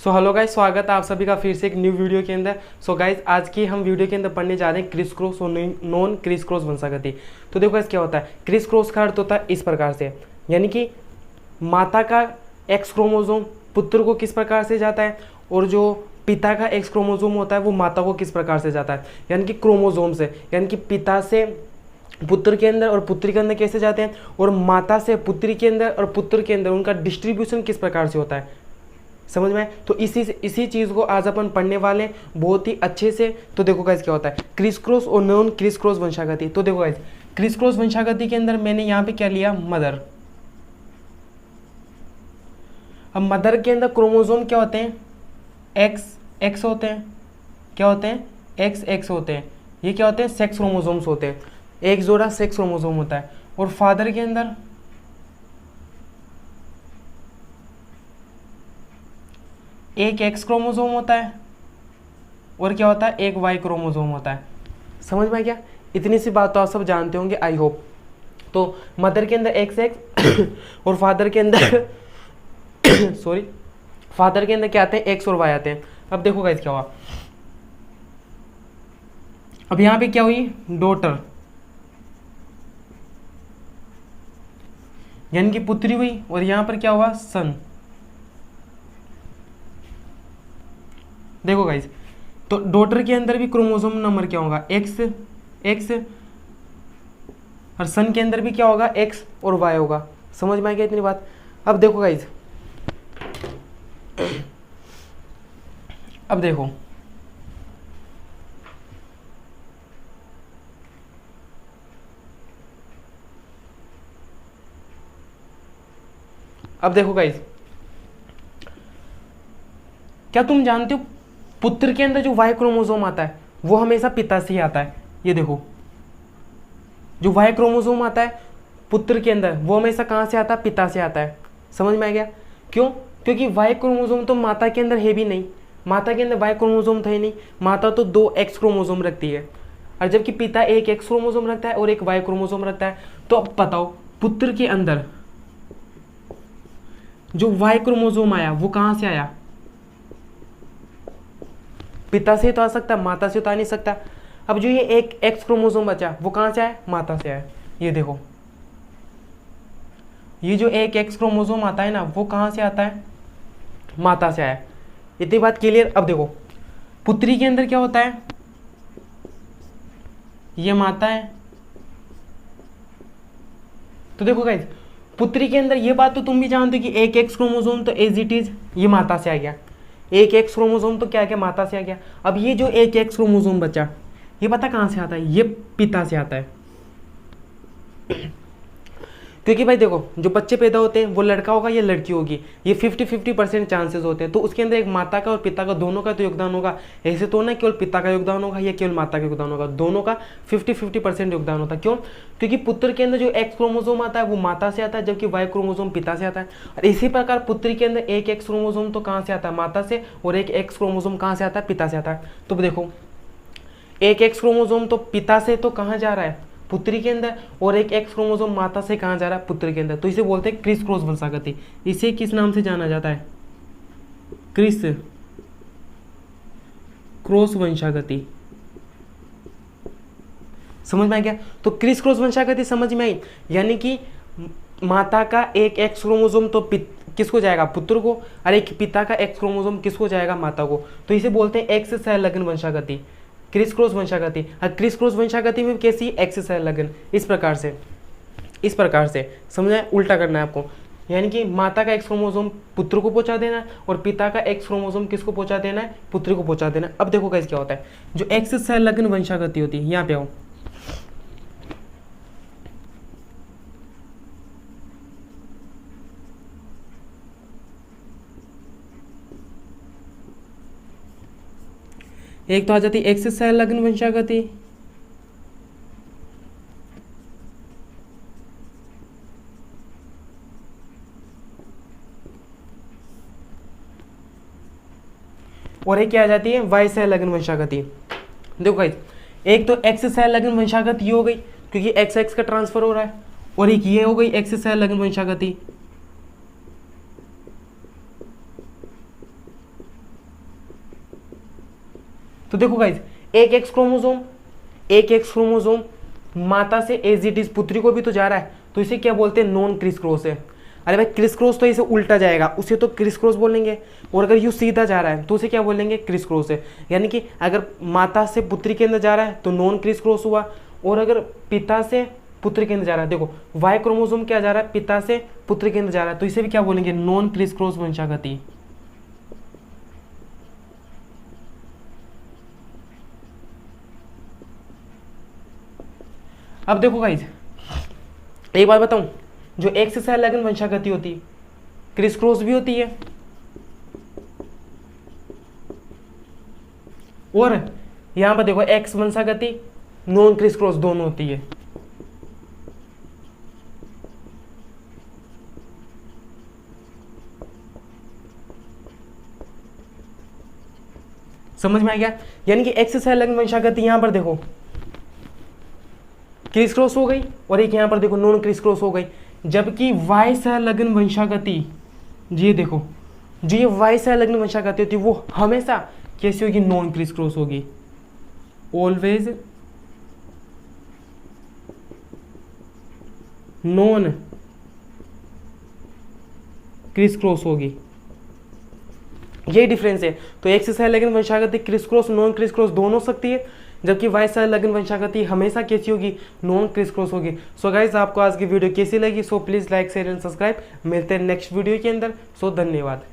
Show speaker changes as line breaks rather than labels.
So hello guys, स्वागत है आप सभी का फिर से एक न्यू वीडियो के अंदर। सो गाइस, आज की हम वीडियो के अंदर पढ़ने जा रहे हैं क्रिस क्रॉस और नॉन क्रिस क्रॉस वंशागति। तो देखो गाइस, क्या होता है क्रिस क्रॉस का अर्थ होता है इस प्रकार से, यानी कि माता का एक्स क्रोमोसोम पुत्र को किस प्रकार से जाता है और जो पिता का एक्स क्रोमोसोम होता है वो माता को किस प्रकार से जाता है, यानी कि क्रोमोसोम से, यानी कि पिता से पुत्र के अंदर और पुत्री के अंदर कैसे जाते हैं, और माता से पुत्री के अंदर और पुत्र के अंदर उनका डिस्ट्रीब्यूशन किस प्रकार से होता है। समझ में? तो इसी चीज़ को आज अपन पढ़ने वाले बहुत ही अच्छे से। तो देखो गाइस, क्या होता है क्रिस क्रॉस और नॉन क्रिस क्रॉस वंशागति। तो देखो गाइस, क्रिस क्रॉस वंशागति के अंदर मैंने यहाँ पे क्या लिया, मदर। अब मदर के अंदर क्रोमोसोम क्या होते हैं, एक्स होते हैं। क्या होते हैं? एक्स होते हैं। ये क्या होते हैं? सेक्स क्रोमोसोम्स होते हैं। एक जोड़ा सेक्स क्रोमोसोम होता है। और फादर के अंदर एक एक्स क्रोमोसोम होता है और क्या होता है, एक वाई क्रोमोसोम होता है। समझ में क्या? इतनी सी बात तो आप सब जानते होंगे, आई होप। तो मदर के अंदर एक्स और फादर के अंदर सॉरी, फादर के अंदर क्या आते हैं, एक्स और वाई आते हैं। अब देखो गाइस क्या हुआ, अब यहां पे क्या हुई, डॉटर, यानी कि पुत्री हुई, और यहां पर क्या हुआ, सन। देखो गाइस, तो डॉटर के अंदर भी क्रोमोसोम नंबर क्या होगा, एक्स, और सन के अंदर भी क्या होगा, एक्स और वाई होगा। समझ में आ गया इतनी बात? अब देखो गाइस, अब देखो, गाइस, क्या तुम जानते हो पुत्र के अंदर जो वाई क्रोमोसोम आता है वो हमेशा पिता से ही आता है। ये देखो, जो वाई क्रोमोसोम आता है पुत्र के अंदर वो हमेशा कहाँ से आता है, पिता से आता है। समझ में आ गया? क्यों? क्योंकि वाई क्रोमोसोम तो माता के अंदर है भी नहीं, माता के अंदर वाई क्रोमोसोम था ही नहीं। माता तो 2 एक्स क्रोमोसोम रखती है, और जबकि पिता एक एक्स क्रोमोसोम रखता है और एक वाई क्रोमोसोम रखता है। तो अब बताओ, पुत्र के अंदर जो वाई क्रोमोसोम आया वो कहाँ से आया, पिता से तो आ सकता, माता से तो आ नहीं सकता। अब जो ये एक एक्स क्रोमोसोम बचा वो कहाँ से आया, माता से आया। ये देखो, ये जो एक एक्स क्रोमोसोम आता है ना वो कहाँ से आता है, माता से आया। इतनी बात क्लियर? अब देखो, पुत्री के अंदर क्या होता है, ये माता है। तो देखो गाइस, पुत्री के अंदर ये बात तो तुम भी जानते हो कि एक एक्स क्रोमोसोम तो एज इट इज ये माता से आ गया, एक एक्स क्रोमोसोम तो क्या क्या माता से आ गया। अब ये जो एक एक्स क्रोमोसोम बचा ये पता कहाँ से आता है, ये पिता से आता है। क्योंकि भाई देखो, जो बच्चे पैदा होते हैं वो लड़का होगा या लड़की होगी, ये 50-50% चांसेस होते हैं। तो उसके अंदर एक माता का और पिता का दोनों का तो योगदान होगा। ऐसे तो ना केवल पिता का योगदान होगा या केवल माता का योगदान होगा, दोनों का 50-50% योगदान होता है। क्यों? क्योंकि पुत्र के अंदर जो एक्स क्रोमोसोम आता है वो माता से आता है, जबकि वाई क्रोमोसोम पिता से आता है। और इसी प्रकार पुत्री के अंदर एक एक्स क्रोमोसोम तो कहाँ से आता है, माता से, और एक एक्स क्रोमोसोम कहाँ से आता है, पिता से आता है। तो देखो, एक एक्स क्रोमोसोम तो पिता से तो कहाँ जा रहा है, पुत्री के अंदर, और एक एक्स क्रोमोसोम माता से कहाँ जा रहा है, पुत्र के अंदर। तो इसे बोलते हैं क्रिस क्रॉस वंशागति। इसे किस नाम से जाना जाता है, क्रिस क्रॉस वंशागति। समझ में आ गया? तो क्रिस क्रॉस वंशागति समझ में आई, यानी कि माता का एक एक्स क्रोमोसोम तो किसको जाएगा, पुत्र को, और एक पिता का एक्स क्रोमोसोम किसको जाएगा, माता को। तो इसे बोलते हैं एक्स सहलग्न वंशागति, क्रिस क्रॉस वंशागति। क्रिस क्रॉस वंशागति में कैसी, एक्स सहलग्न, इस प्रकार से समझ आए? उल्टा करना है आपको, यानी कि माता का एक्स क्रोमोसोम पुत्र को पहुंचा देना है और पिता का एक्स क्रोमोसोम किसको पहुंचा देना है, पुत्र को पहुंचा देना है। अब देखो कैसे क्या होता है, जो एक्स सहलग्न वंशागति होती है, यहाँ पे आओ, एक तो आ जाती एक्स सहलग्न वंशागति, और एक क्या आ जाती है, वाई सहलग्न वंशागति। देखो गाइस, एक तो एक्स सहलग्न वंशागति ये हो गई क्योंकि एक्स एक्स का ट्रांसफर हो रहा है, और एक ये हो गई एक्स सहलग्न वंशागति। तो देखो गाइज, एक एक्स क्रोमोसोम माता से एज इट इज पुत्री को भी तो जा रहा है, तो इसे क्या बोलते हैं, नॉन क्रिस क्रॉस है। अरे भाई क्रिस क्रॉस तो इसे उल्टा जाएगा, उसे तो क्रिस क्रॉस बोलेंगे, और अगर यू सीधा जा रहा है तो उसे क्या बोलेंगे, क्रिस क्रॉस है। यानी कि अगर माता से पुत्री के अंदर जा रहा है तो नॉन क्रिस क्रॉस हुआ, और अगर पिता से पुत्र के अंदर जा रहा है, देखो वाई क्रोमोसोम क्या जा रहा है, पिता से पुत्र के अंदर जा रहा है, तो इसे भी क्या बोलेंगे, नॉन क्रिस क्रॉस वंशागति। अब देखो गाइज, एक बात बताऊं, जो एक्स से अलग वंशागति होती है क्रिस क्रॉस भी होती है, और यहां पर देखो एक्स वंशागति नॉन क्रिस क्रॉस दोनों होती है। समझ में आ गया? यानी कि एक्स से अलग वंशागति यहां पर देखो क्रिस क्रॉस हो गई, और एक यहां पर देखो नॉन क्रिस क्रॉस हो गई। जबकि वाई से अलग वंशागति, ये देखो जो ये वाई से अलग वंशागति होती है वो हमेशा कैसी होगी, नॉन क्रिस क्रॉस होगी, ऑलवेज नॉन क्रिस क्रॉस होगी। यही डिफरेंस है। तो एक्स से अलग वंशागति criss cross non criss cross दोनों हो सकती है, जबकि वाई से अलग वंशागति हमेशा कैसी होगी, नॉन क्रिस क्रॉस होगी। सो गाइज, आपको आज की वीडियो कैसी लगी? So please like share and subscribe. मिलते हैं नेक्स्ट वीडियो के अंदर। सो धन्यवाद।